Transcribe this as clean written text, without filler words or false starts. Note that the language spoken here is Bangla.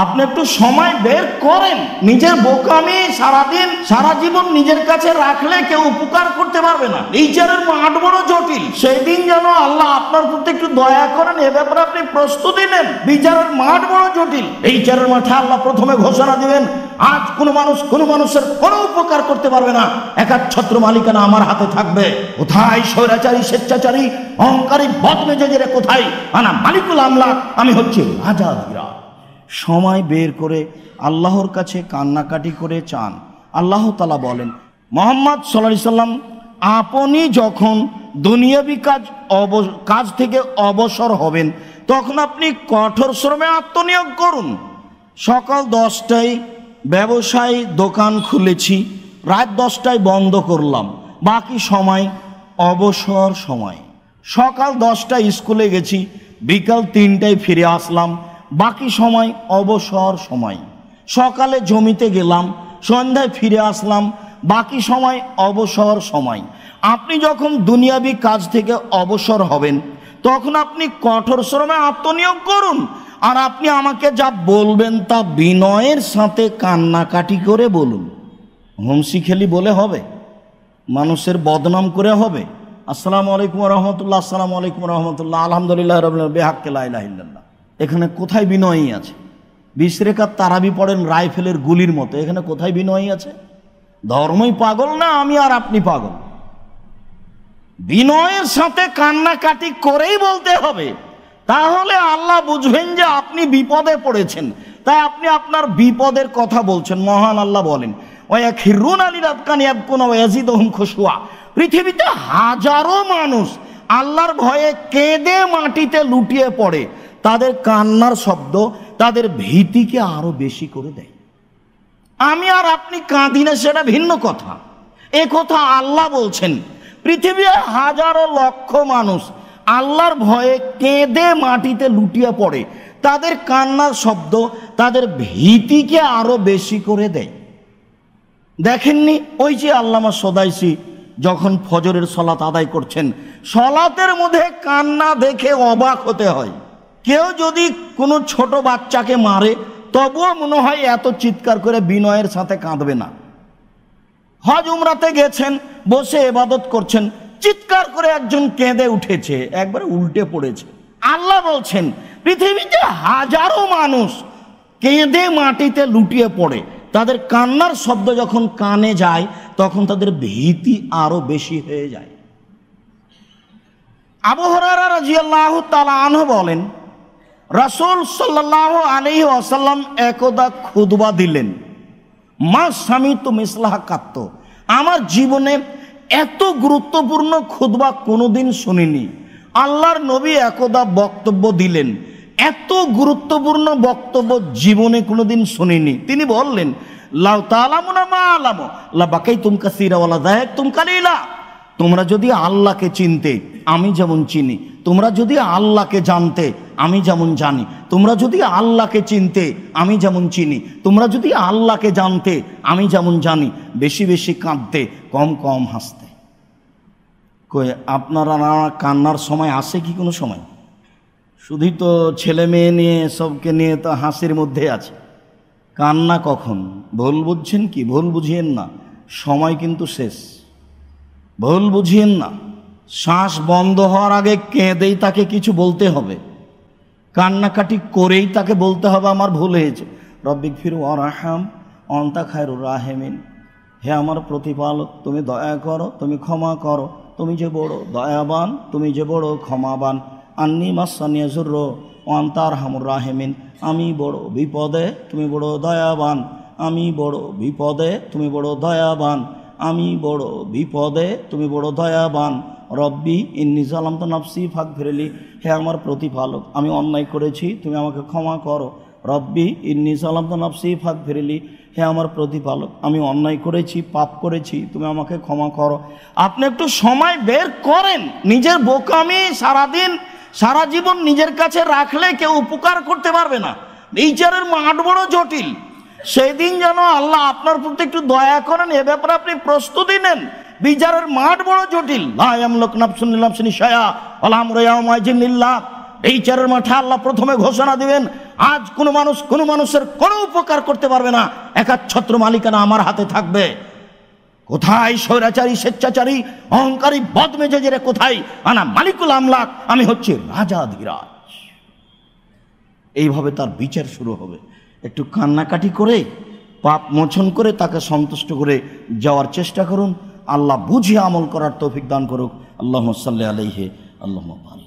আপনি একটু সময় বের করেন। নিজের বোকামি সারাদিন সারা জীবন নিজের কাছে রাখলে কেউ উপকার করতে পারবে না। বিচারের মাঠ বড় জটিল, সেই দিন যেন আল্লাহ আপনার প্রতি একটু দয়া করেন, এ ব্যাপারে আপনি প্রস্তুতি নেন। বিচারের মাঠ বড় জটিল। এই বিচারের মাঠে আল্লাহ প্রথমে ঘোষণা দিবেন, আজ কোনো মানুষের কোনো উপকার করতে পারবে না, একাচ্ছত্র মালিকানা আমার হাতে থাকবে। কোথায় স্বৈরাচারী, স্বেচ্ছাচারী, অহংকারী, বদমেজাজেরা কোথায়? আনা মালিকুল আমলাক, আমি হচ্ছে রাজা ধীরা। সময় বের করে আল্লাহর কাছে কান্নাকাটি করে চান। আল্লাহ তাআলা বলেন, মুহাম্মদ সাল্লাল্লাহু আলাইহি সাল্লাম, আপনি যখন দুনিয়াবি কাজ থেকে অবসর হবেন তখন আপনি কঠোর শ্রমে আত্মনিয়োগ করুন। সকাল 10টায় ব্যবসায় দোকান খুলেছি, রাত 10টায় বন্ধ করলাম, বাকি সময় অবসর সময়। সকাল 10টায় স্কুলে গেছি, বিকাল 3টায় ফিরে আসলাম, বাকি সময় অবসর সময়। সকালে জমিতে গেলাম, সন্ধ্যায় ফিরে আসলাম, বাকি সময় অবসর সময়। আপনি যখন দুনিয়াবি কাজ থেকে অবসর হবেন তখন আপনি কঠোর শ্রমে আত্মনিয়োগ করুন। আর আপনি আমাকে যা বলবেন তা বিনয়ের সাথে কান্নাকাটি করে বলুন। হুমসি খেলি বলে হবে? মানুষের বদনাম করে হবে? আসসালামু আলাইকুম রহমতুল্লাহ, আসসালামু আলাইকুম রহমতুল্লাহ, আলহামদুলিল্লাহ রাব্বিল আলামিন, বেহাক্কে লা ইলাহা ইল্লাল্লাহ। এখানে কোথায় বিনয়ী আছে? 20 রেখাত তারাবি পড়েন রাইফেলের গুলির মতো, এখানে কোথায় বিনয়ী আছে? ধর্মই পাগল না আমি আর আপনি পাগল? বিনয়ের সাথে কান্নাকাটি করেই বলতে হবে, তাহলে আল্লাহ বুঝবেন যে আপনি বিপদে পড়েছেন। তাই আপনি আপনার বিপদের কথা বলছেন। মহান আল্লাহ বলেন, ওয়ায়াখিরুনা লিল-আযকানি ইয়াবকুনা ওয়া ইয়াজিদুহুম খুশুয়া। পৃথিবীতে হাজারো মানুষ আল্লাহর ভয়ে কেঁদে মাটিতে লুটিয়ে পড়ে, তাদের কান্নার শব্দ তাদের ভীতিকে আরো বেশি করে দেয়। আমি আর আপনি কাঁদি না সেটা ভিন্ন কথা, এ কথা আল্লাহ বলছেন। পৃথিবীর হাজারো লক্ষ মানুষ আল্লাহর ভয়ে কেঁদে মাটিতে লুটিয়ে পড়ে, তাদের কান্নার শব্দ তাদের ভীতিকে আরো বেশি করে দেয়। দেখেননি ওই যে আল্লামা সদাইসি যখন ফজরের সলাত আদায় করছেন, সলাতের মধ্যে কান্না দেখে অবাক হতে হয়। কেউ যদি কোনো ছোট বাচ্চাকে মারে তবুও মনে হয় এত চিৎকার করে বিনয়ের সাথে কাঁদবে না। হজ উমরাতে গেছেন, বসে ইবাদত করছেন, চিৎকার করে একজন কেঁদে উঠেছে, একবারে উল্টে পড়েছে। আল্লাহ বলছেন পৃথিবীতে হাজারো মানুষ কেঁদে মাটিতে লুটিয়ে পড়ে, তাদের কান্নার শব্দ যখন কানে যায় তখন তাদের ভীতি আরো বেশি হয়ে যায়। আবু হুরায়রা রাদিয়াল্লাহু তাআলা আনহু বলেন, রাসূল সাল্লাল্লাহু আলাইহি ওয়াসাল্লাম একদা খুতবা দিলেন, মা সামিতু মিসলাহা কাত্তু। আমার জীবনে এত গুরুত্বপূর্ণ খুতবা কোনোদিন শুনিনি। আল্লাহর নবী একদা বক্তব্য দিলেন, এত গুরুত্বপূর্ণ বক্তব্য জীবনে কোনোদিন শুনিনি। তিনি বললেন, লাউ তাআলামুনা মা আলামু লা বাকাইতুম কাসীরা ওয়া লা যাহাকতুম কালীলা। তোমরা যদি আল্লাহকে চিনতে আমি যেমন চিনি, তোমরা যদি আল্লাহকে জানতে আমি যেমন জানি, তোমরা যদি আল্লাহকে চিনতে আমি যেমন চিনি, তোমরা যদি আল্লাহকে জানতে আমি যেমন জানি, বেশি বেশি কাঁদতে, কম কম হাসতে। কই আপনারা কান্নার সময় আসে কি কোনো সময়? শুধুই তো ছেলে মেয়ে নিয়ে সবকে নিয়ে তো হাসির মধ্যে আছে। কান্না কখন? ভুল বুঝছেন কি? ভুল বুঝিয়েন না, সময় কিন্তু শেষ। ভুল বুঝিয়েন না, শ্বাস বন্ধ হওয়ার আগে কেঁদেই তাকে কিছু বলতে হবে, কান্নাকাটি করেই তাকে বলতে হবে আমার ভুল হয়েছে। রব্বিগফির ওয়ারহাম আনতা খায়রুর রাহিমিন। হে আমার প্রতিপালক, তুমি দয়া করো, তুমি ক্ষমা করো, তুমি যে বড় দয়াবান, তুমি যে বড় ক্ষমাবান। আন্নি মাসানিয়া যুররু ওয়া আনতা আরহামুর রাহিমিন। আমি বড় বিপদে, তুমি বড় দয়াবান। আমি বড় বিপদে, তুমি বড় দয়াবান। আমি বড় বিপদে, তুমি বড় দয়াবান। রব্বি ইন্নী যালামতু নাফসি ফাগফিরলি। হে আমার প্রতিপালক, আমি অন্যায় করেছি, তুমি আমাকে ক্ষমা করো। রব্বি ইন্নী যালামতু নাফসি ফাগফিরলি। হে আমার প্রতিপালক, আমি অন্যায় করেছি, পাপ করেছি, তুমি আমাকে ক্ষমা করো। আপনি একটু সময় বের করেন। নিজের বোকামি সারাদিন সারা জীবন নিজের কাছে রাখলে কেউ উপকার করতে পারবে না। বিচারের মাঠ বড় জটিল, সেই দিন যেন আল্লাহ আপনার প্রতি একটু দয়া করেন, এ ব্যাপারে আপনি প্রস্তুতি নেন। বিচারের মাঠ বড় জটিল। লা ইয়ামলিকু নাফসুন লিনাফসিন শাইআ ওয়া লা আমরু ইয়াওমাইযিন লিল্লাহ। এই চারের মাঠে আল্লাহ প্রথমে ঘোষণা দিবেন, আজ কোনো মানুষ কোনো মানুষের কোনো উপকার করতে পারবে না, একাচ্ছত্র মালিকানা আমার হাতে থাকবে। কোথায় স্বৈরাচারী, স্বেচ্ছাচারী, অহংকারী, বদমেজাজেরা কোথায়? আনা মালিকুল আমলাক, আমি হচ্ছে রাজাধিরাজ। এইভাবে তার বিচার শুরু হবে। একটু কান্নাকাটি করে, পাপ মোচন করে, তাকে সন্তুষ্ট করে যাওয়ার চেষ্টা করুন। আল্লাহ বুঝে আমল করার তৌফিক দান করুক। আল্লাহুম্মা সাল্লি আলাইহি আল্লাহুম্মা বারিক।